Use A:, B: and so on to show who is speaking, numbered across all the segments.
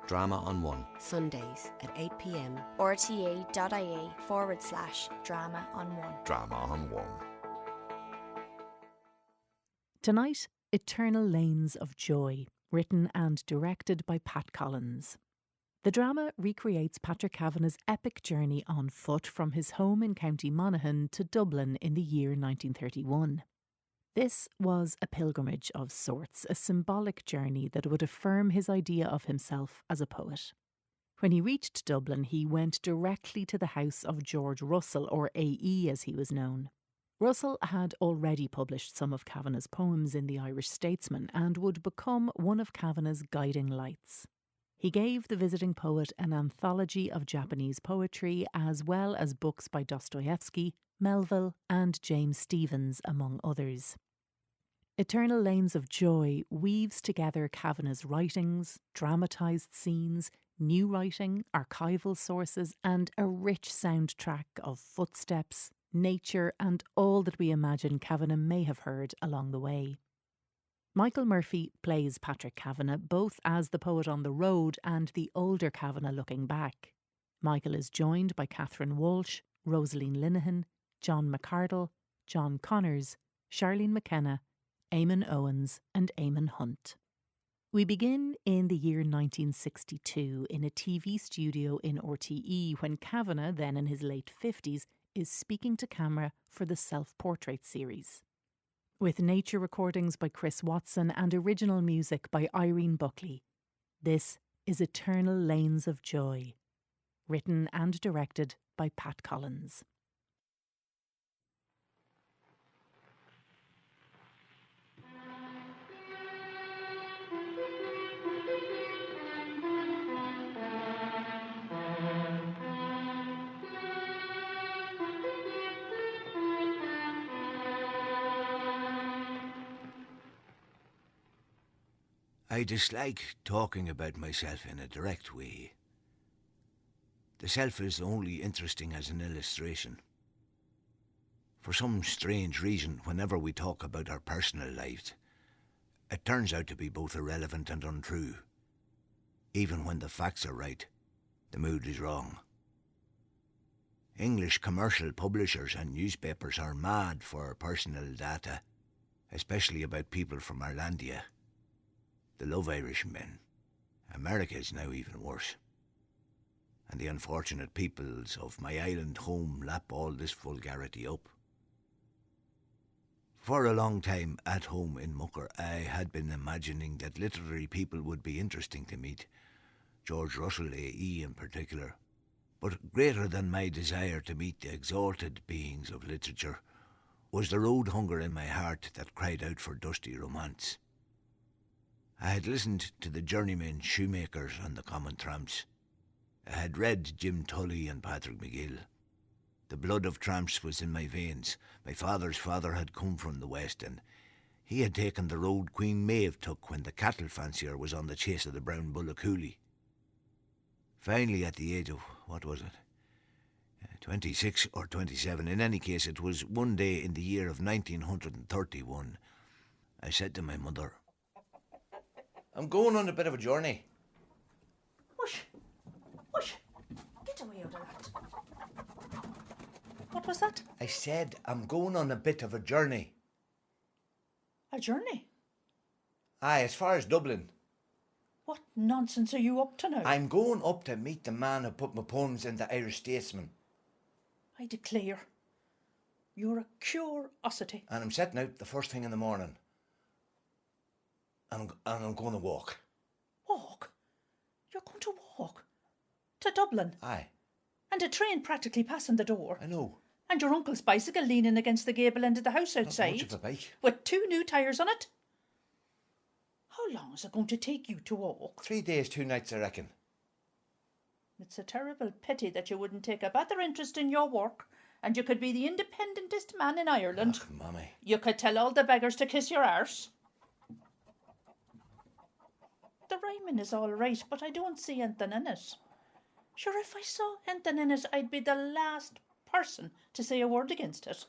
A: Drama on One.
B: Sundays at 8 p.m.
C: rte.ie/drama on one.
A: Drama on One.
D: Tonight, Eternal Lanes of Joy, written and directed by Pat Collins. The drama recreates Patrick Kavanagh's epic journey on foot from his home in County Monaghan to Dublin in the year 1931. This was a pilgrimage of sorts, a symbolic journey that would affirm his idea of himself as a poet. When he reached Dublin, he went directly to the house of George Russell, or A.E. as he was known. Russell had already published some of Kavanagh's poems in the Irish Statesman and would become one of Kavanagh's guiding lights. He gave the visiting poet an anthology of Japanese poetry as well as books by Dostoevsky, Melville and James Stephens, among others. Eternal Lanes of Joy weaves together Kavanagh's writings, dramatised scenes, new writing, archival sources and a rich soundtrack of footsteps, nature and all that we imagine Kavanagh may have heard along the way. Michael Murphy plays Patrick Kavanagh both as the poet on the road and the older Kavanagh looking back. Michael is joined by Catherine Walsh, Rosaline Linehan, John McCardle, John Connors, Charlene McKenna, Eamon Owens and Eamon Hunt. We begin in the year 1962 in a TV studio in RTE when Kavanagh, then in his late 50s, is speaking to camera for the Self-Portrait series. With nature recordings by Chris Watson and original music by Irene Buckley. This is Eternal Lanes of Joy, written and directed by Pat Collins.
E: I dislike talking about myself in a direct way. The self is only interesting as an illustration. For some strange reason, whenever we talk about our personal lives, it turns out to be both irrelevant and untrue. Even when the facts are right, the mood is wrong. English commercial publishers and newspapers are mad for personal data, especially about people from Irelandia. They love Irishmen. America is now even worse. And the unfortunate peoples of my island home lap all this vulgarity up. For a long time at home in Mucker, I had been imagining that literary people would be interesting to meet, George Russell A.E. in particular. But greater than my desire to meet the exalted beings of literature was the road hunger in my heart that cried out for dusty romance. I had listened to the journeymen shoemakers and the common tramps. I had read Jim Tully and Patrick McGill. The blood of tramps was in my veins. My father's father had come from the west, and he had taken the road Queen Maeve took when the cattle fancier was on the chase of the brown bull of Cooley. Finally, at the age of, 26 or 27, in any case, it was one day in the year of 1931, I said to my mother, "I'm going on a bit of a journey."
F: Whoosh! Whoosh! Get away out of that. What was that?
E: I said, "I'm going on a bit of a journey."
F: A journey?
E: Aye, as far as Dublin.
F: What nonsense are you up to now?
E: I'm going up to meet the man who put my poems in the Irish Statesman.
F: I declare, you're a curiosity.
E: And I'm setting out the first thing in the morning. And I'm going to walk.
F: Walk? You're going to walk? To Dublin?
E: Aye.
F: And a train practically passing the door?
E: I know.
F: And your uncle's bicycle leaning against the gable end of the house outside?
E: Not much of a bike.
F: With 2 new tyres on it? How long is it going to take you to walk?
E: 3 days, 2 nights, I reckon.
F: It's a terrible pity that you wouldn't take a better interest in your work, and you could be the independentest man in Ireland.
E: Ach, Mommy.
F: You could tell all the beggars to kiss your arse. The rhyming is all right, but I don't see anything in it. Sure, if I saw anything in it, I'd be the last person to say a word against it.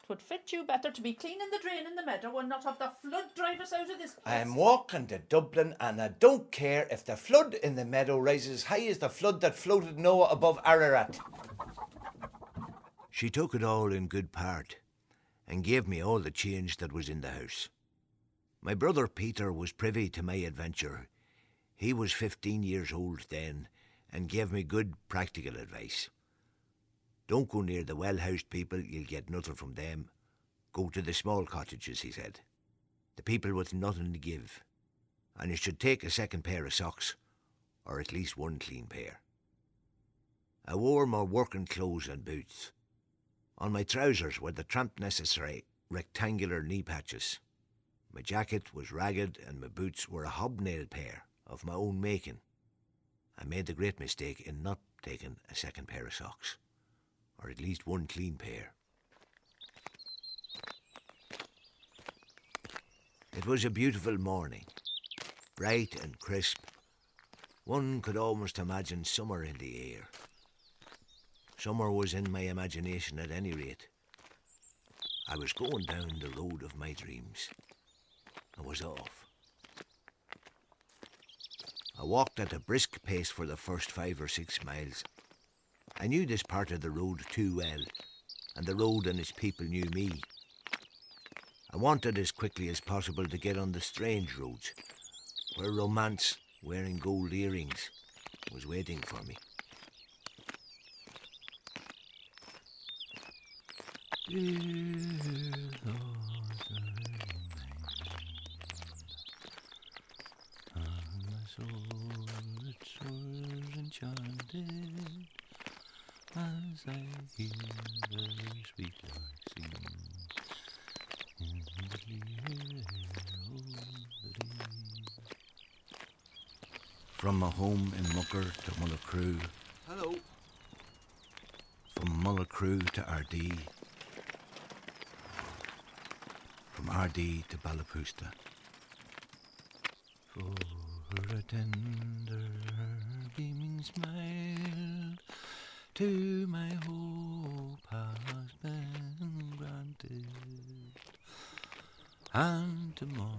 F: 'Twould fit you better to be cleaning the drain in the meadow and not have the flood drive us out of this place.
E: I'm walking to Dublin and I don't care if the flood in the meadow rises as high as the flood that floated Noah above Ararat. She took it all in good part and gave me all the change that was in the house. My brother Peter was privy to my adventure. He was 15 years old then and gave me good practical advice. Don't go near the well-housed people, you'll get nothing from them. Go to the small cottages, he said. The people with nothing to give. And you should take a second pair of socks, or at least one clean pair. I wore my working clothes and boots. On my trousers were the tramp necessary rectangular knee patches. My jacket was ragged and my boots were a hobnail pair of my own making. I made the great mistake in not taking a second pair of socks, or at least one clean pair. It was a beautiful morning, bright and crisp. One could almost imagine summer in the air. Summer was in my imagination at any rate. I was going down the road of my dreams. I was off. I walked at a brisk pace for the first 5 or 6 miles. I knew this part of the road too well, and the road and its people knew me. I wanted as quickly as possible to get on the strange roads, where romance, wearing gold earrings, was waiting for me. Enchanted as I hear the sweet lark sing in the clear air of the lea. From my home in Mucker to Mullacrew. Hello. From Mullacrew to Ardee. From Ardee to Ballapoosta. For a tender beaming smile to my hope has been granted, and tomorrow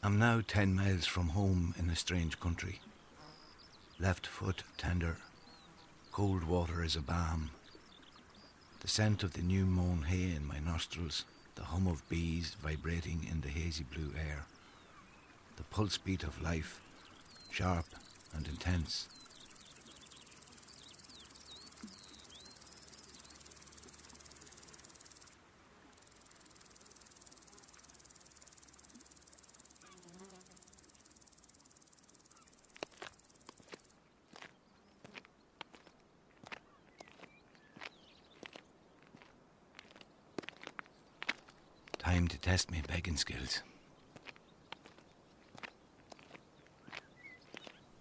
E: I'm now 10 miles from home in a strange country. Left foot tender, cold water is a balm. The scent of the new mown hay in my nostrils, the hum of bees vibrating in the hazy blue air. The pulse beat of life, sharp and intense. Time to test my begging skills.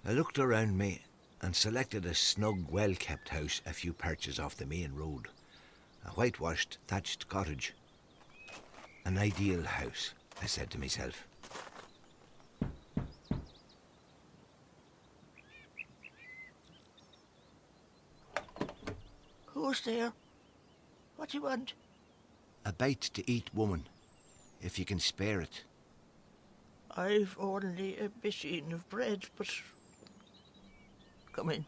E: I looked around me and selected a snug, well-kept house a few perches off the main road. A whitewashed, thatched cottage. An ideal house, I said to myself.
A: Who's there? What do you want?
E: A bite to eat, woman, if you can spare it.
A: I've only a machine of bread, but... Come in.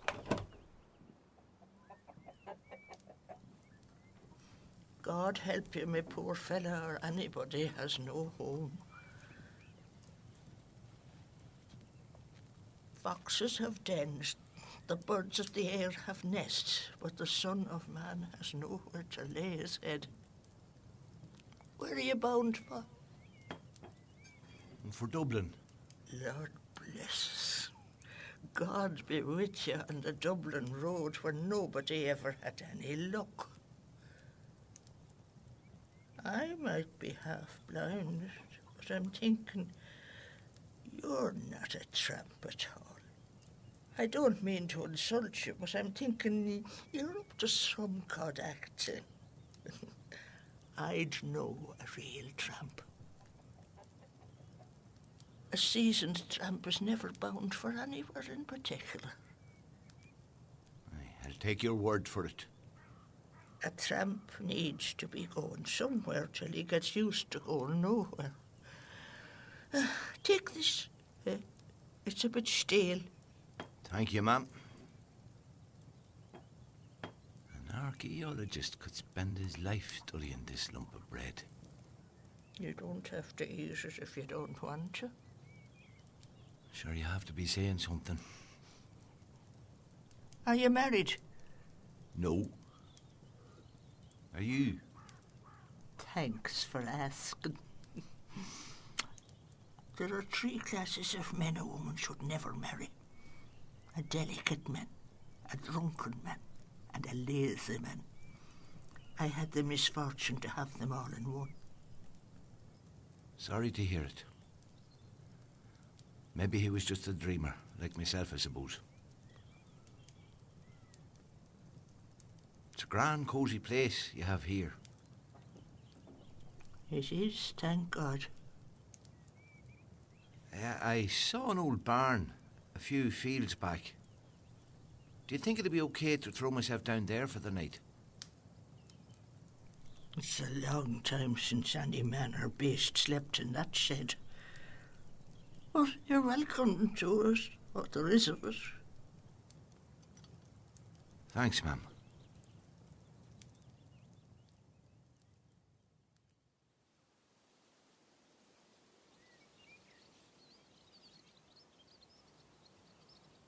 A: God help you, my poor fella, or anybody has no home. Foxes have dens, the birds of the air have nests, but the Son of Man has nowhere to lay his head. Where are you bound for?
E: For Dublin.
A: Lord bless us. God be with you on the Dublin road where nobody ever had any luck. I might be half blind, but I'm thinking you're not a tramp at all. I don't mean to insult you, but I'm thinking you're up to some cod acting. I'd know a real tramp. A seasoned tramp is never bound for anywhere in particular.
E: I'll take your word for it.
A: A tramp needs to be going somewhere till he gets used to going nowhere. Take this. It's a bit stale.
E: Thank you, ma'am. An archaeologist could spend his life studying this lump of bread.
A: You don't have to eat it if you don't want to.
E: Sure, you have to be saying something.
A: Are you married?
E: No. Are you?
A: Thanks for asking. There are 3 classes of men a woman should never marry. A delicate man, a drunken man, and a lazy man. I had the misfortune to have them all in one.
E: Sorry to hear it. Maybe he was just a dreamer, like myself, I suppose. It's a grand, cosy place you have here.
A: It is, thank God.
E: I saw an old barn a few fields back. Do you think it'd be okay to throw myself down there for the night?
A: It's a long time since any man or beast slept in that shed. But you're welcome to it, what there is of it.
E: Thanks, ma'am.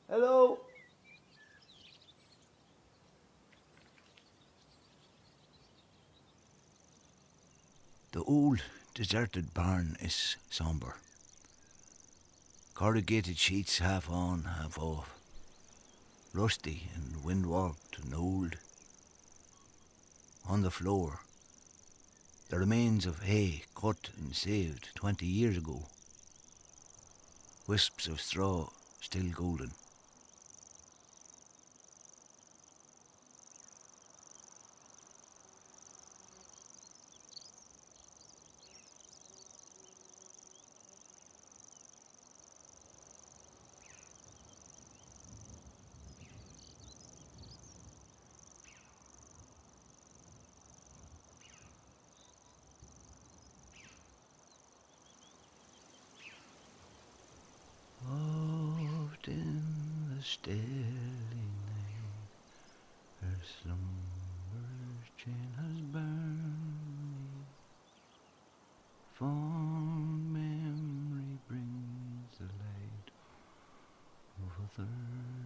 E: Hello. The old, deserted barn is sombre. Corrugated sheets half on, half off. Rusty and wind-warped and old. On the floor, the remains of hay cut and saved 20 years ago. Wisps of straw still golden. Oft in the still night, her slumber's chain has burned. Fond memory brings the light of other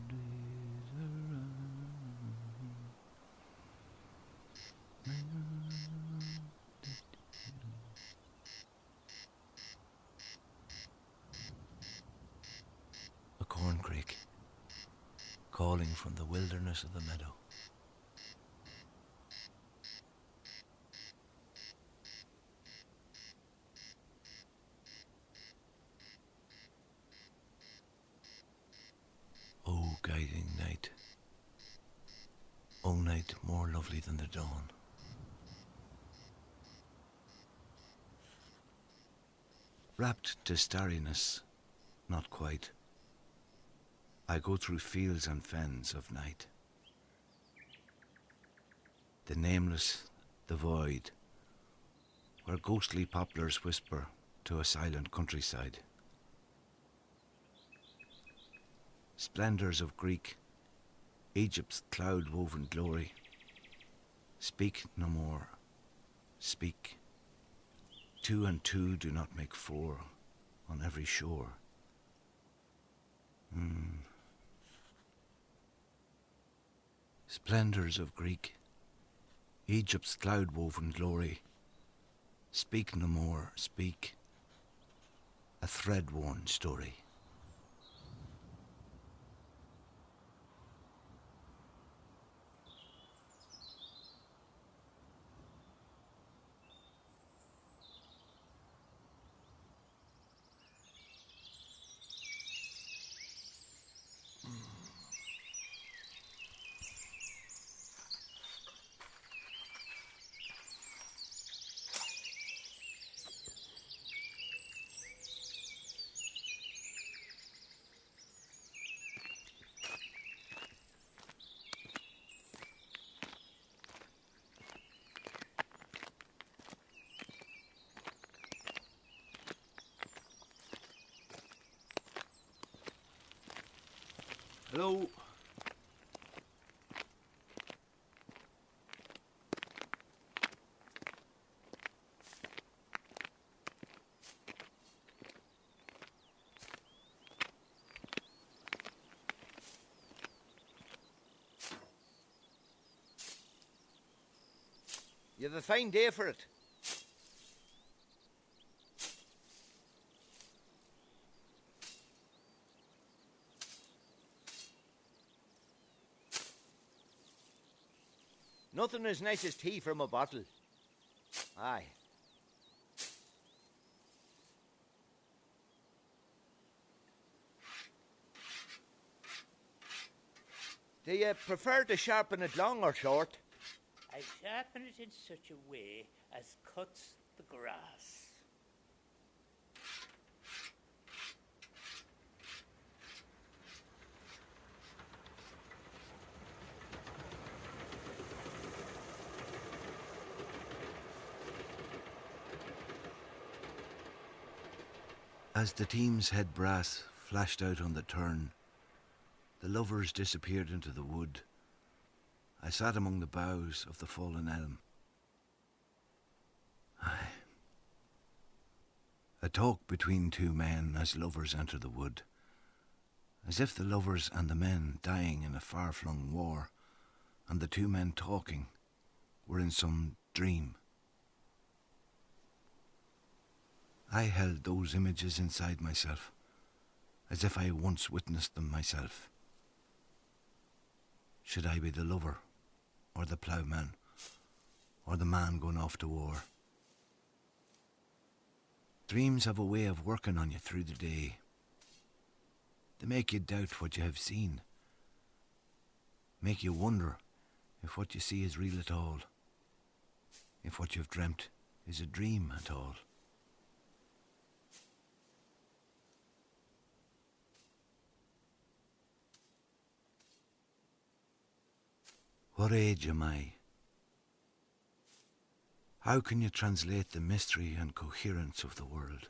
E: days around. A corncrake calling from the wilderness of the meadow. O guiding night, O night more lovely than the dawn. Wrapped to starriness, not quite, I go through fields and fens of night. The nameless, the void, where ghostly poplars whisper to a silent countryside. Splendours of Greek, Egypt's cloud-woven glory. Speak no more, speak. 2 and 2 do not make 4 on every shore. Splendours of Greek, Egypt's cloud-woven glory. Speak no more, speak. A thread-worn story. Hello. You have a fine day for it. Nothing as nice as tea from a bottle. Aye. Do you prefer to sharpen it long or short?
G: I sharpen it in such a way as cuts the grass.
E: As the team's head brass flashed out on the turn, the lovers disappeared into the wood. I sat among the boughs of the fallen elm. A talk between two men as lovers enter the wood, as if the lovers and the men dying in a far-flung war, and the two men talking, were in some dream. I held those images inside myself, as if I once witnessed them myself. Should I be the lover, or the ploughman, or the man going off to war? Dreams have a way of working on you through the day. They make you doubt what you have seen, make you wonder if what you see is real at all, if what you've dreamt is a dream at all. What age am I? How can you translate the mystery and coherence of the world?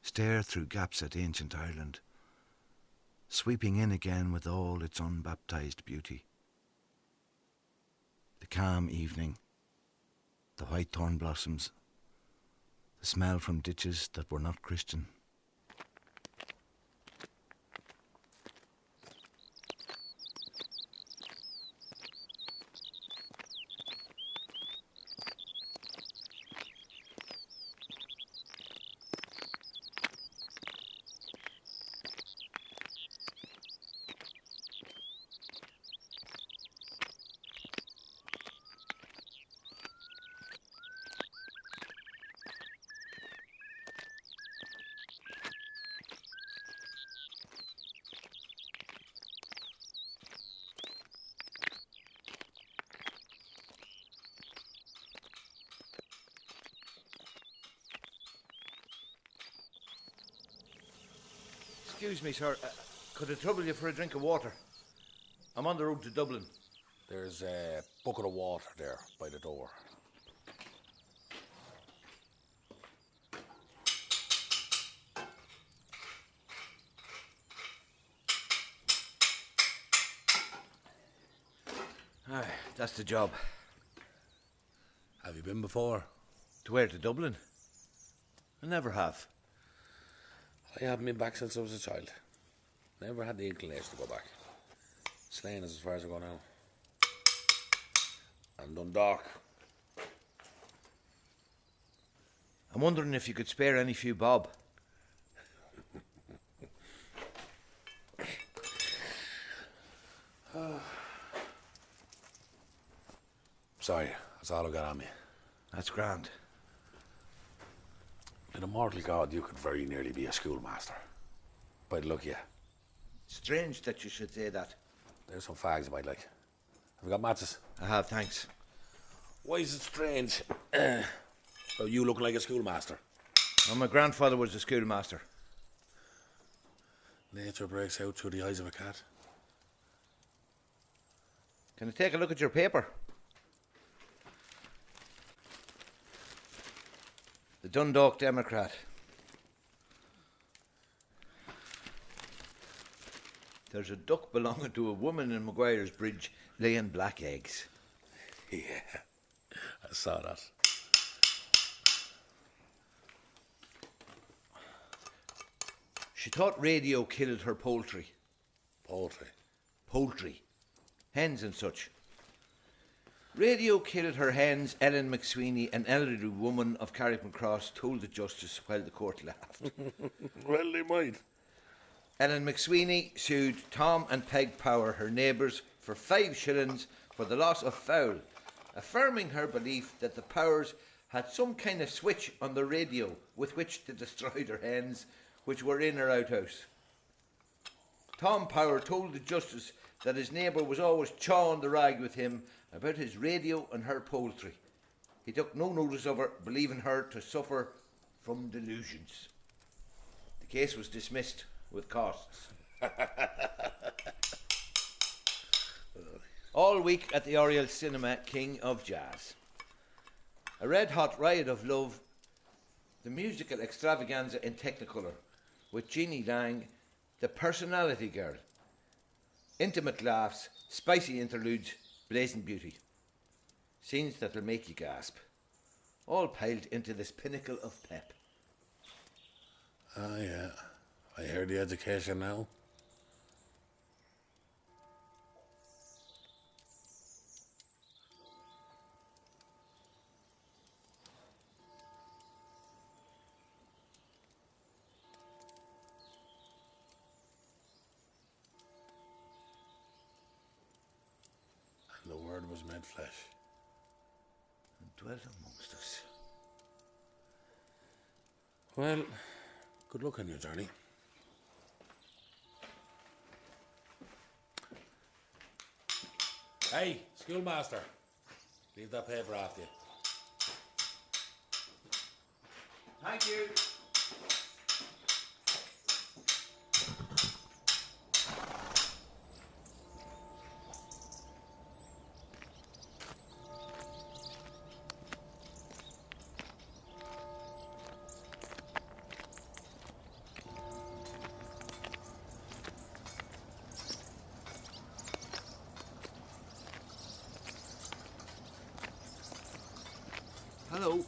E: Stare through gaps at ancient Ireland, sweeping in again with all its unbaptized beauty. The calm evening, the white thorn blossoms, the smell from ditches that were not Christian. Excuse me, sir. Could I trouble you for a drink of water? I'm on the road to Dublin.
H: There's a bucket of water there by the door.
E: Aye, that's the job.
H: Have you been before?
E: To where? To Dublin? I never have.
H: I haven't been back since I was a child. Never had the inclination to go back. Slane is as far as I go now. And Dundalk.
E: I'm wondering if you could spare any few bob.
H: Sorry, that's all I got on me.
E: That's grand.
H: In a mortal God, you could very nearly be a schoolmaster. By the look of you.
E: Strange that you should say that.
H: There's some fags you might like. Have you got matches?
E: I have, thanks.
H: Why is it strange? About you looking like a schoolmaster?
E: Well, my grandfather was a schoolmaster.
H: Nature breaks out through the eyes of a cat.
E: Can I take a look at your paper? The Dundalk Democrat. there's a duck belonging to a woman in Maguire's Bridge laying black eggs.
H: Yeah, I saw that.
E: She thought radio killed her poultry.
H: Poultry.
E: Poultry. Hens and such. Radio killed her hens, Ellen McSweeney, an elderly woman of Carrickmacross, told the justice while the court laughed.
H: Well, they might.
E: Ellen McSweeney sued Tom and Peg Power, her neighbours, for 5 shillings for the loss of fowl, affirming her belief that the Powers had some kind of switch on the radio with which to destroy their hens, which were in her outhouse. Tom Power told the justice that his neighbour was always chawing the rag with him about his radio and her poultry. He took no notice of her, believing her to suffer from delusions. The case was dismissed with costs. All week at the Oriel Cinema, King of Jazz. A red-hot riot of love, the musical extravaganza in Technicolor, with Jeannie Lang, the personality girl. Intimate laughs, spicy interludes, blazing beauty. Scenes that'll make you gasp. All piled into this pinnacle of pep.
H: Ah, yeah. I hear the education now. And the Word was made flesh.
E: And dwelt amongst us.
H: Well, good luck on your journey. Hey, schoolmaster. Leave that paper after you.
E: Thank you. Hello.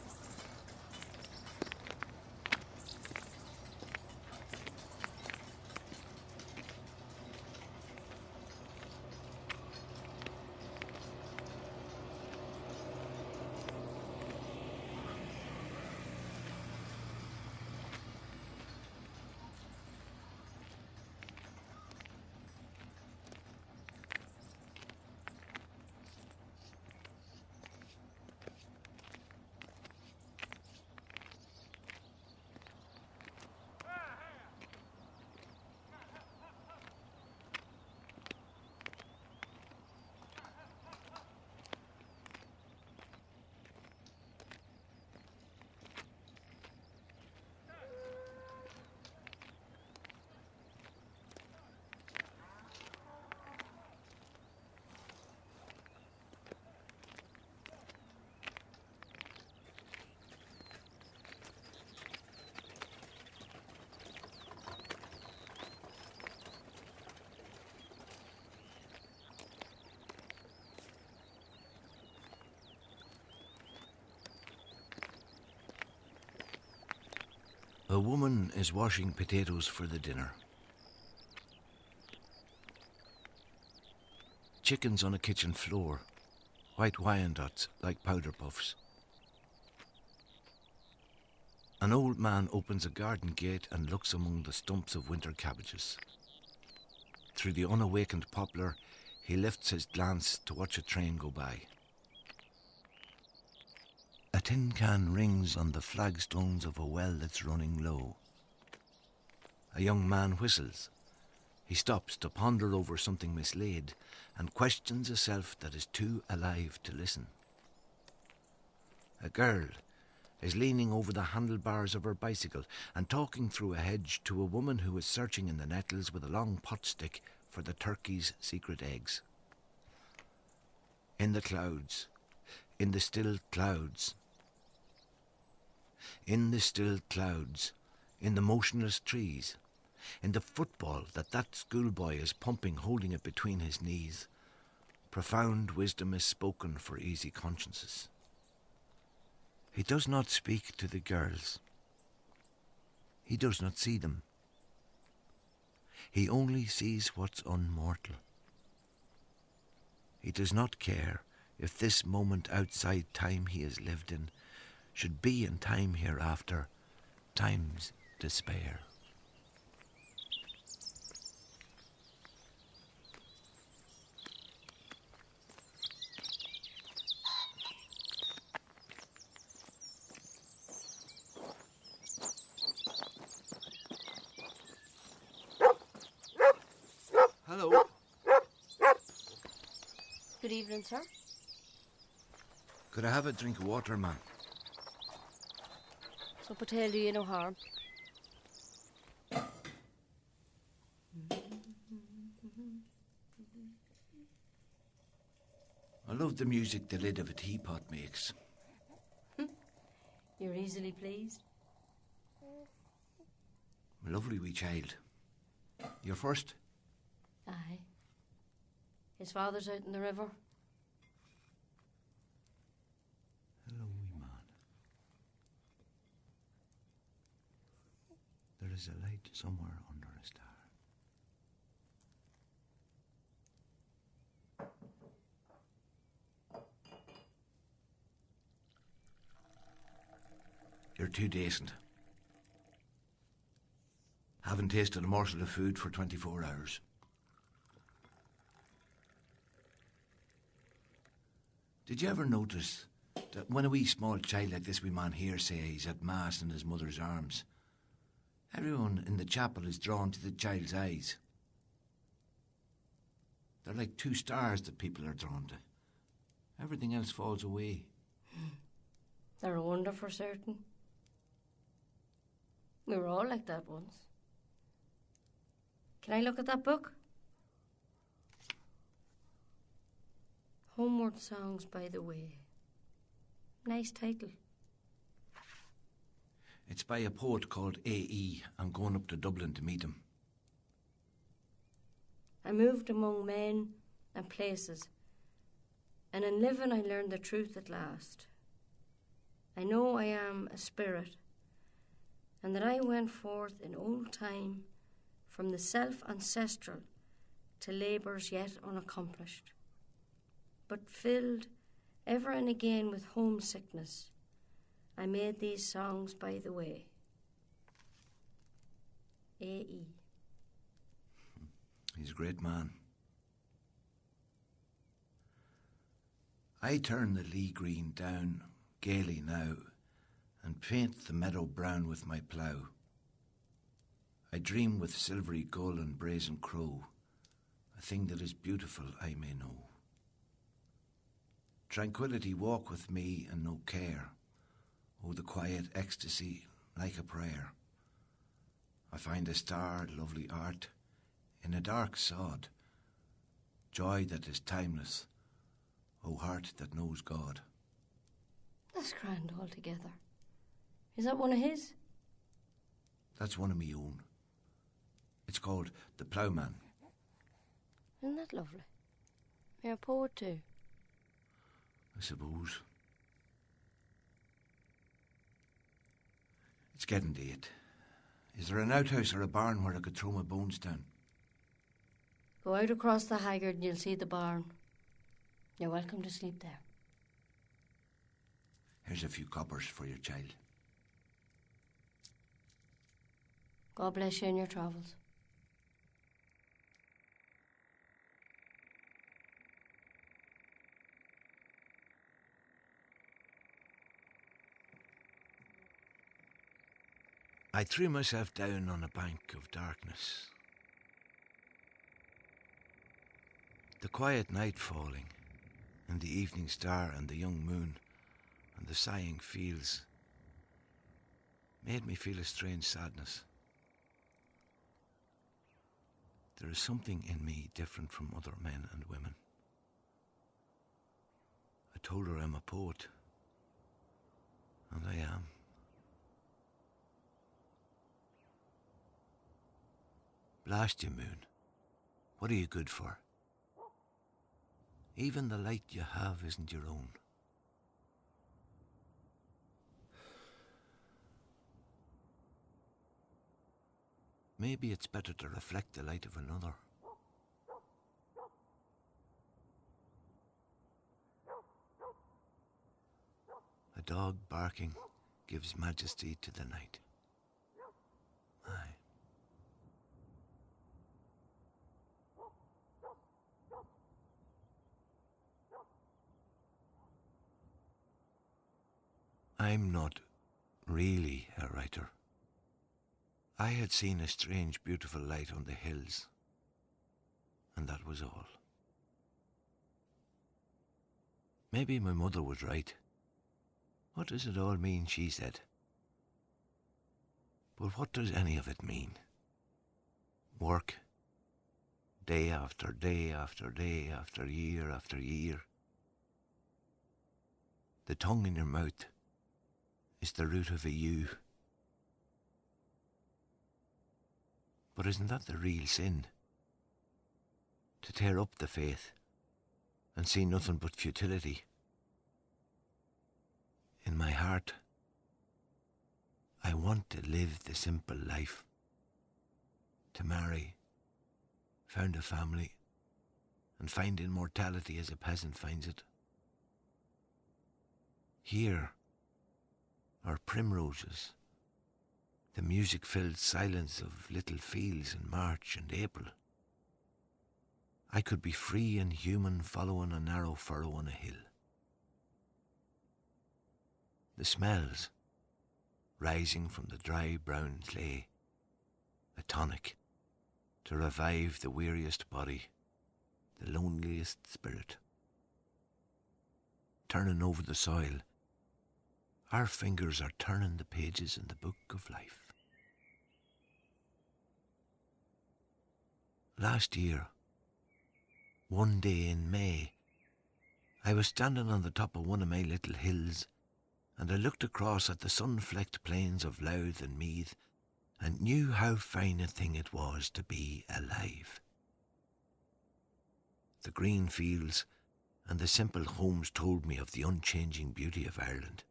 E: A woman is washing potatoes for the dinner. Chickens on a kitchen floor, white Wyandottes like powder puffs. An old man opens a garden gate and looks among the stumps of winter cabbages. Through the unawakened poplar, he lifts his glance to watch a train go by. A tin can rings on the flagstones of a well that's running low. A young man whistles. He stops to ponder over something mislaid and questions a self that is too alive to listen. A girl is leaning over the handlebars of her bicycle and talking through a hedge to a woman who is searching in the nettles with a long pot stick for the turkey's secret eggs. In the clouds, in the still clouds, in the still clouds, in the motionless trees, in the football that schoolboy is pumping, holding it between his knees. Profound wisdom is spoken for easy consciences. He does not speak to the girls. He does not see them. He only sees what's unmortal. He does not care if this moment outside time he has lived in should be in time hereafter, time's despair. Hello.
I: Good evening, sir.
E: Could I have a drink of water, man?
I: So potato do you no harm.
E: I love the music the lid of a teapot makes.
I: You're easily pleased.
E: A lovely wee child. You're first?
I: Aye. His father's out in the river.
E: Hello, wee man. There is a light somewhere under a star. You're too decent. Haven't tasted a morsel of food for 24 hours. Did you ever notice that when a wee small child like this wee man here say he's at Mass in his mother's arms, everyone in the chapel is drawn to the child's eyes? They're like two stars that people are drawn to. Everything else falls away.
I: They're a wonder for certain. We were all like that once. Can I look at that book? Homeward Songs by the Way. Nice title.
E: It's by a poet called A.E. I'm going up to Dublin to meet him.
I: I moved among men and places, and in living I learned the truth at last. I know I am a spirit, and that I went forth in old time from the self-ancestral to labours yet unaccomplished, but filled ever and again with homesickness. I made these songs by the way. A.E.
E: He's a great man. I turn the lea green down gaily now and paint the meadow brown with my plough. I dream with silvery gull and brazen crow, a thing that is beautiful I may know. Tranquility walk with me and no care, oh the quiet ecstasy like a prayer. I find a star, lovely art, in a dark sod, joy that is timeless, oh heart that knows God.
I: That's grand altogether. Is that one of his?
E: That's one of me own. It's called The Ploughman.
I: Isn't that lovely? You're a poet too.
E: I suppose. It's getting late. Is there an outhouse or a barn where I could throw my bones down?
I: Go out across the haggard and you'll see the barn. You're welcome to sleep there.
E: Here's a few coppers for your child.
I: God bless you in your travels.
E: I threw myself down on a bank of darkness. The quiet night falling, and the evening star and the young moon, and the sighing fields made me feel a strange sadness. There is something in me different from other men and women. I told her I'm a poet, and I am. Blast you, moon. What are you good for? Even the light you have isn't your own. Maybe it's better to reflect the light of another. A dog barking gives majesty to the night. Aye. I'm not really a writer. I had seen a strange, beautiful light on the hills, and that was all. Maybe my mother was right. What does it all mean, she said. But what does any of it mean? Work, day after day after day after year after year. The tongue in your mouth is the root of a U. But isn't that the real sin? To tear up the faith and see nothing but futility. In my heart, I want to live the simple life. To marry, found a family, and find immortality as a peasant finds it. Here are primroses, the music-filled silence of little fields in March and April. I could be free and human following a narrow furrow on a hill. The smells rising from the dry brown clay, a tonic to revive the weariest body, the loneliest spirit. Turning over the soil, our fingers are turning the pages in the book of life. Last year, one day in May, I was standing on the top of one of my little hills, and I looked across at the sun-flecked plains of Louth and Meath, and knew how fine a thing it was to be alive. The green fields and the simple homes told me of the unchanging beauty of Ireland.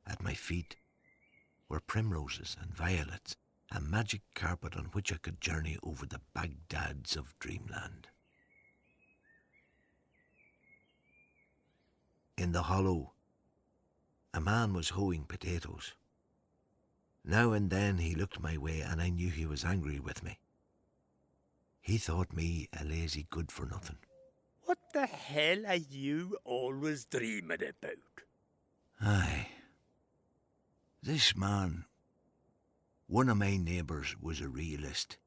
E: At my feet were primroses and violets, a magic carpet on which I could journey over the Bagdads of dreamland. In the hollow, a man was hoeing potatoes. Now and then he looked my way and I knew he was angry with me. He thought me a lazy good-for-nothing.
G: What the hell are you always dreaming about?
E: Aye. This man, one of my neighbours, was a realist,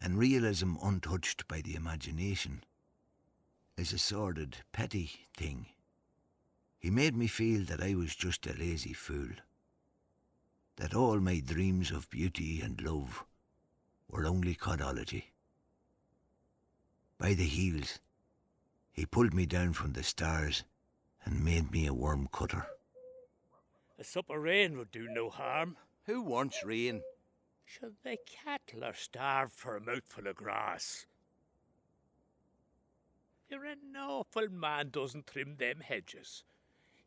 E: and realism untouched by the imagination is a sordid, petty thing. He made me feel that I was just a lazy fool, that all my dreams of beauty and love were only codology. By the heels, he pulled me down from the stars and made me a worm cutter.
G: A sup of rain would do no harm.
E: Who wants rain?
G: Sure, the cattle are starved for a mouthful of grass. You're an awful man doesn't trim them hedges.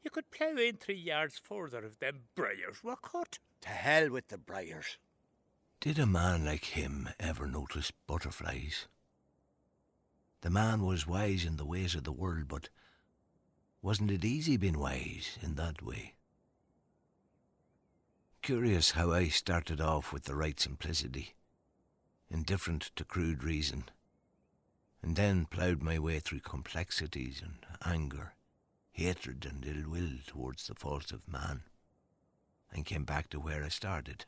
G: You could plough in 3 yards further if them briars were cut.
J: To hell with the briars.
E: Did a man like him ever notice butterflies? The man was wise in the ways of the world, but wasn't it easy being wise in that way? Curious how I started off with the right simplicity, indifferent to crude reason, and then ploughed my way through complexities and anger, hatred and ill will towards the faults of man, and came back to where I started.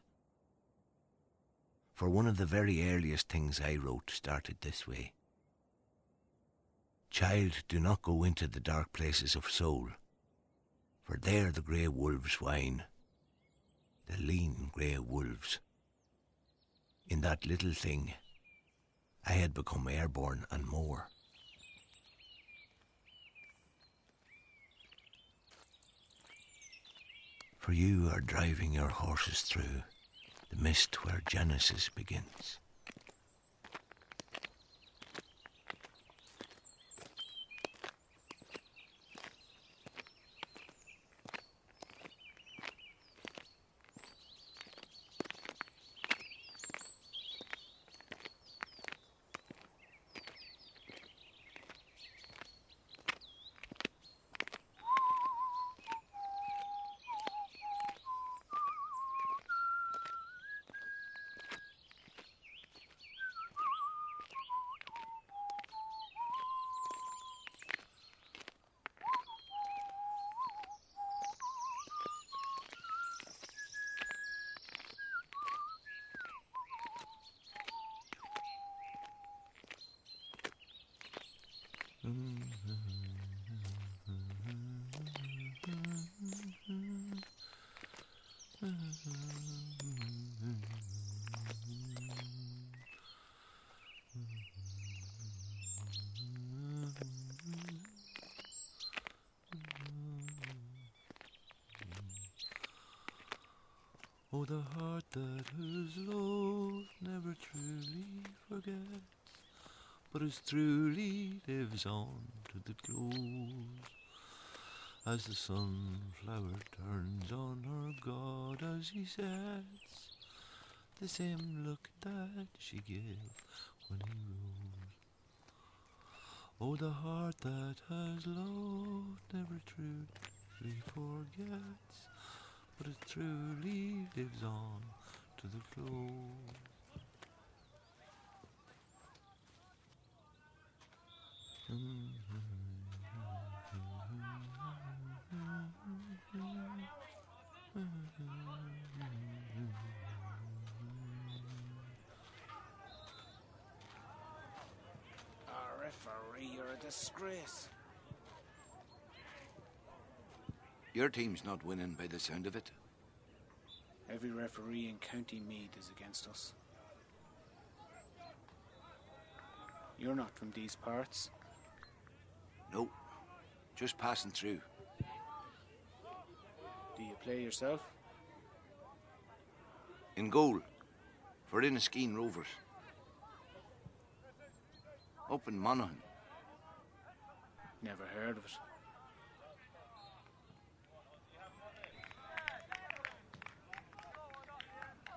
E: For one of the very earliest things I wrote started this way. Child, do not go into the dark places of soul, for there the grey wolves whine, the lean grey wolves. In that little thing, I had become airborne and more. For you are driving your horses through the mist where Genesis begins. Oh, the heart that has loved never truly forgets, but as truly lives on to the close. As the sunflower turns on her god as he sets, the same look that she gave when he rose. Oh, the heart that has loved never truly forgets, but it truly lives on to the close.
K: Referee, you're a disgrace.
E: Your team's not winning by the sound of it.
K: Every referee in County Meath is against us. You're not from these parts.
E: No, just passing through.
K: Do you play yourself?
E: In goal, for Inniskeen Rovers. Up in Monaghan.
K: Never heard of it.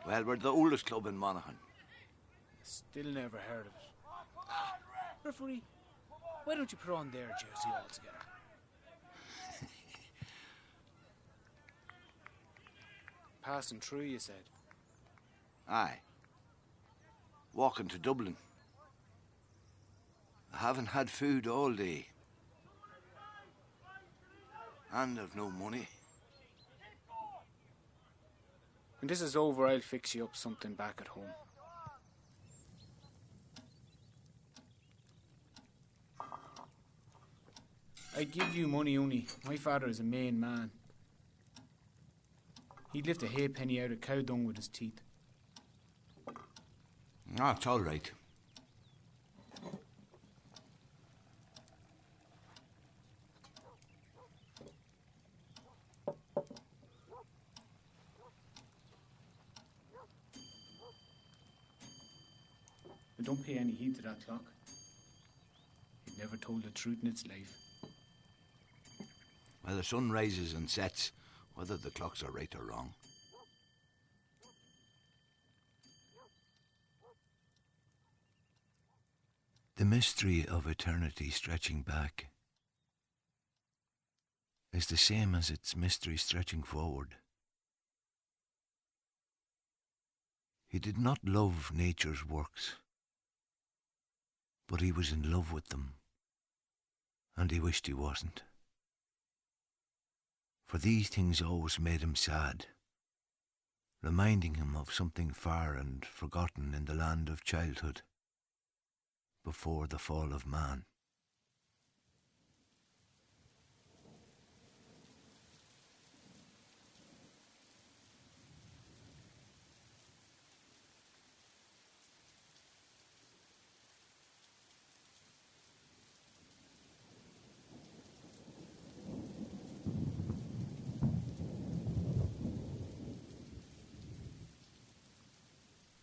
E: Well, we're the oldest club in Monaghan.
K: Still never heard of it. Referee, why don't you put on their jersey altogether? Passing through, you said?
E: Aye. Walking to Dublin. I haven't had food all day. And I've no money.
K: When this is over, I'll fix you up something back at home. I give you money only. My father is a Maine man. He'd lift a halfpenny out of cow dung with his teeth.
E: Ah, it's all right.
K: But don't pay any heed to that clock. It never told the truth in its life.
E: Well, the sun rises and sets, whether the clocks are right or wrong. The mystery of eternity stretching back is the same as its mystery stretching forward. He did not love nature's works, but he was in love with them, and he wished he wasn't. For these things always made him sad, reminding him of something far and forgotten in the land of childhood, before the fall of man.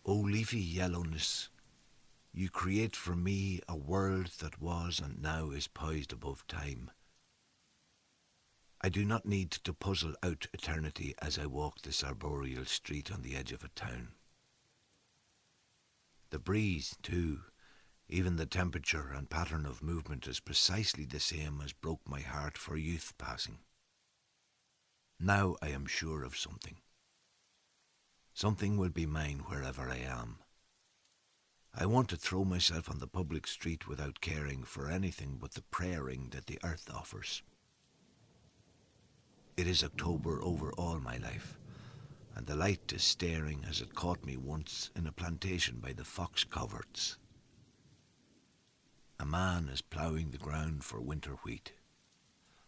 E: O leafy yellowness, you create for me a world that was and now is poised above time. I do not need to puzzle out eternity as I walk this arboreal street on the edge of a town. The breeze, too, even the temperature and pattern of movement is precisely the same as broke my heart for youth passing. Now I am sure of something. Something will be mine wherever I am. I want to throw myself on the public street without caring for anything but the prayering that the earth offers. It is October over all my life, and the light is staring as it caught me once in a plantation by the fox coverts. A man is ploughing the ground for winter wheat,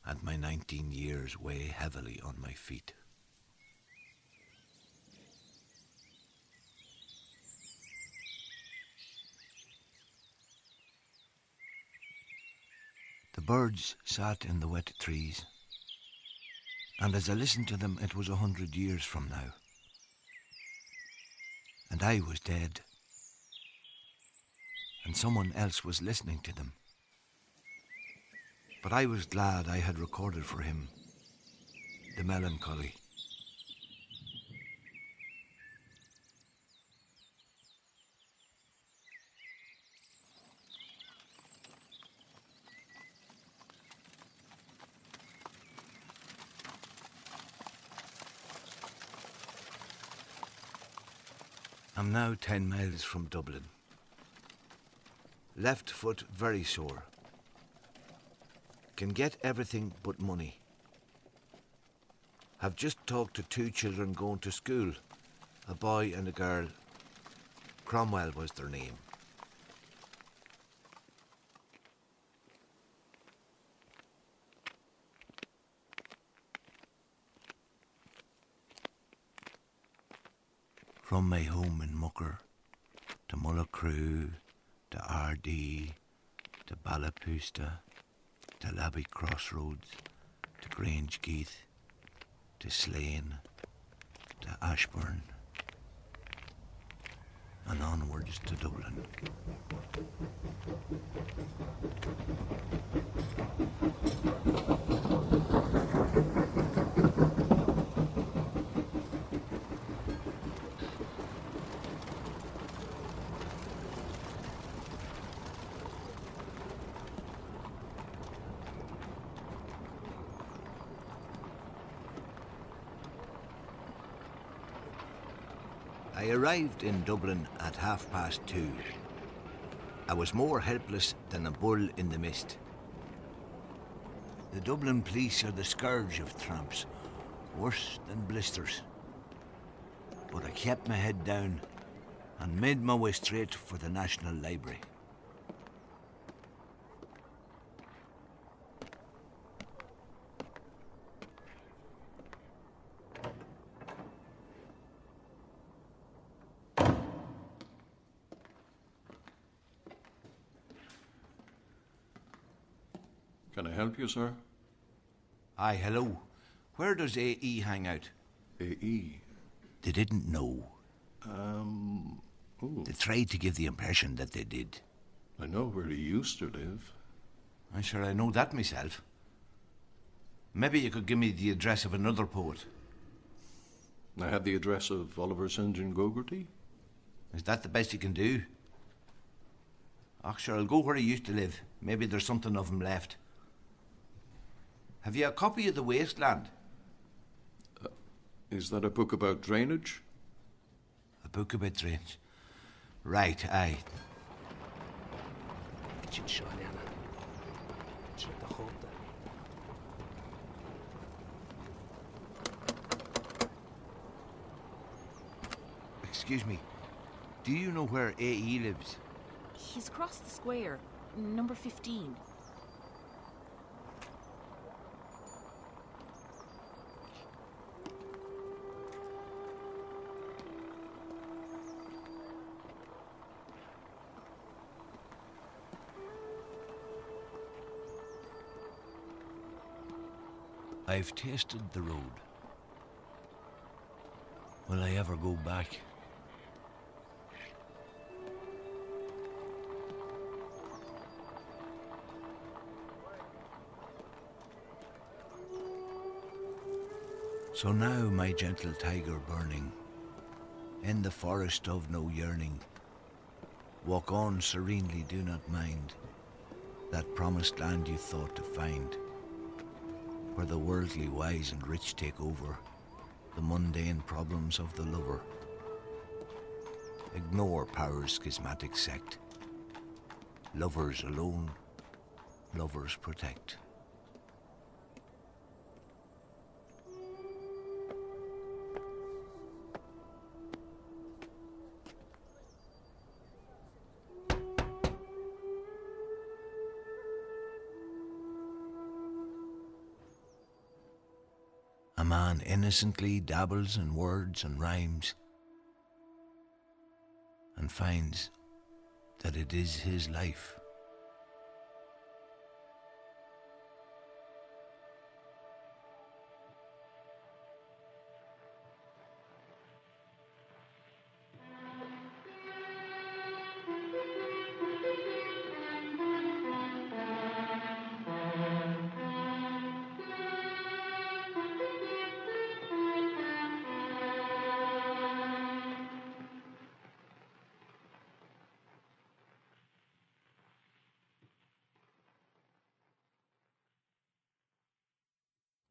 E: and my 19 years weigh heavily on my feet. birds sat in the wet trees, and as I listened to them, it was 100 years from now. And I was dead, and someone else was listening to them. But I was glad I had recorded for him the melancholy. I'm now 10 miles from Dublin. Left foot very sore. Can get everything but money. Have just talked to 2 children going to school, a boy and a girl. Cromwell was their name. From my home in Mucker, to Mullacrew, to Ardee, to Ballapoosta, to Labby Crossroads, to Grange Keith, to Slane, to Ashburn, and onwards to Dublin. I arrived in Dublin at 2:30. I was more helpless than a bull in the mist. The Dublin police are the scourge of tramps, worse than blisters. But I kept my head down and made my way straight for the National Library.
L: Can I help you, sir?
E: Aye, hello. Where does AE hang out?
L: AE?
E: They didn't know.
L: Oh.
E: They tried to give the impression that they did.
L: I know where he used to live.
E: I'm sure I know that myself. Maybe you could give me the address of another poet.
L: I have the address of Oliver St. John Gogarty.
E: Is that the best you can do? Sure, I'll go where he used to live. Maybe there's something of him left. Have you a copy of The Wasteland?
L: Is that a book about drainage?
E: A book about drainage? Right, aye. Excuse me, do you know where AE lives?
M: He's across the square, number 15.
E: I've tasted the road. Will I ever go back? So now, my gentle tiger burning, in the forest of no yearning, walk on serenely, do not mind that promised land you thought to find, where the worldly wise and rich take over the mundane problems of the lover. Ignore power's schismatic sect. Lovers alone, lovers protect. A man innocently dabbles in words and rhymes and finds that it is his life.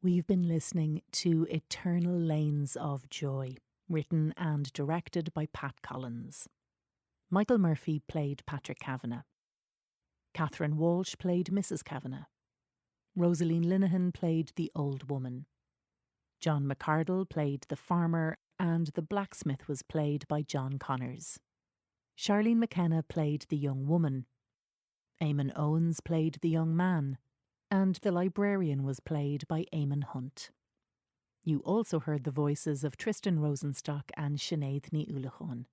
D: We've been listening to Eternal Lanes of Joy, written and directed by Pat Collins. Michael Murphy played Patrick Kavanagh. Catherine Walsh played Mrs. Kavanagh. Rosaline Linehan played the old woman. John McCardle played the farmer, and the blacksmith was played by John Connors. Charlene McKenna played the young woman. Eamon Owens played the young man, and the librarian was played by Eamon Hunt. You also heard the voices of Tristan Rosenstock and Sinead Ní Ullachón.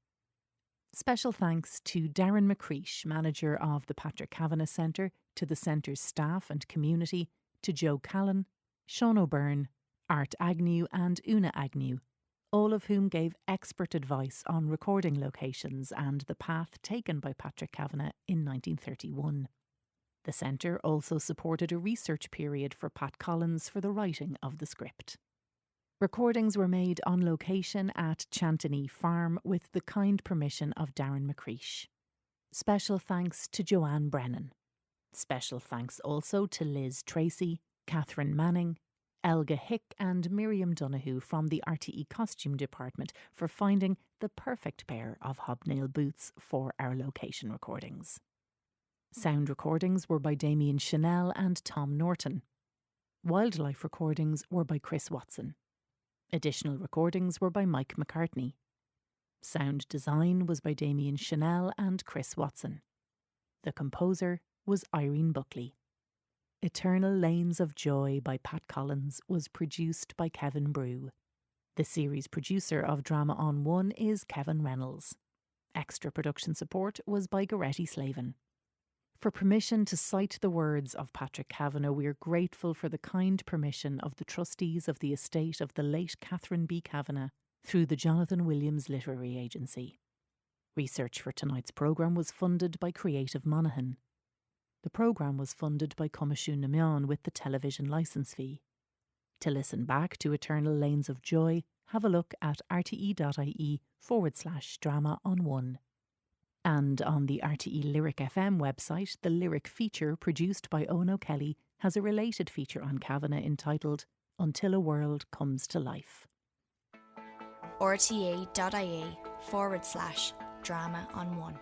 D: Special thanks to Darren McCreesh, manager of the Patrick Kavanagh Centre, to the centre's staff and community, to Joe Callan, Sean O'Byrne, Art Agnew and Una Agnew, all of whom gave expert advice on recording locations and the path taken by Patrick Kavanagh in 1931. The centre also supported a research period for Pat Collins for the writing of the script. Recordings were made on location at Chantony Farm with the kind permission of Darren McCreesh. Special thanks to Joanne Brennan. Special thanks also to Liz Tracy, Catherine Manning, Elga Hick and Miriam Donoghue from the RTE Costume Department for finding the perfect pair of hobnail boots for our location recordings. Sound recordings were by Damien Chanel and Tom Norton. Wildlife recordings were by Chris Watson. Additional recordings were by Mike McCartney. Sound design was by Damien Chanel and Chris Watson. The composer was Irene Buckley. Eternal Lanes of Joy by Pat Collins was produced by Kevin Brew. The series producer of Drama on One is Kevin Reynolds. Extra production support was by Goretti Slavin. For permission to cite the words of Patrick Kavanagh, we are grateful for the kind permission of the trustees of the estate of the late Catherine B. Kavanagh through the Jonathan Williams Literary Agency. Research for tonight's programme was funded by Creative Monaghan. The programme was funded by Comisiún na Meán with the television licence fee. To listen back to Eternal Lanes of Joy, have a look at rte.ie/drama on one. And on the RTE Lyric FM website, the lyric feature produced by Owen O'Kelly has a related feature on Kavanagh entitled Until a World Comes to Life.
C: rte.ie/drama on one.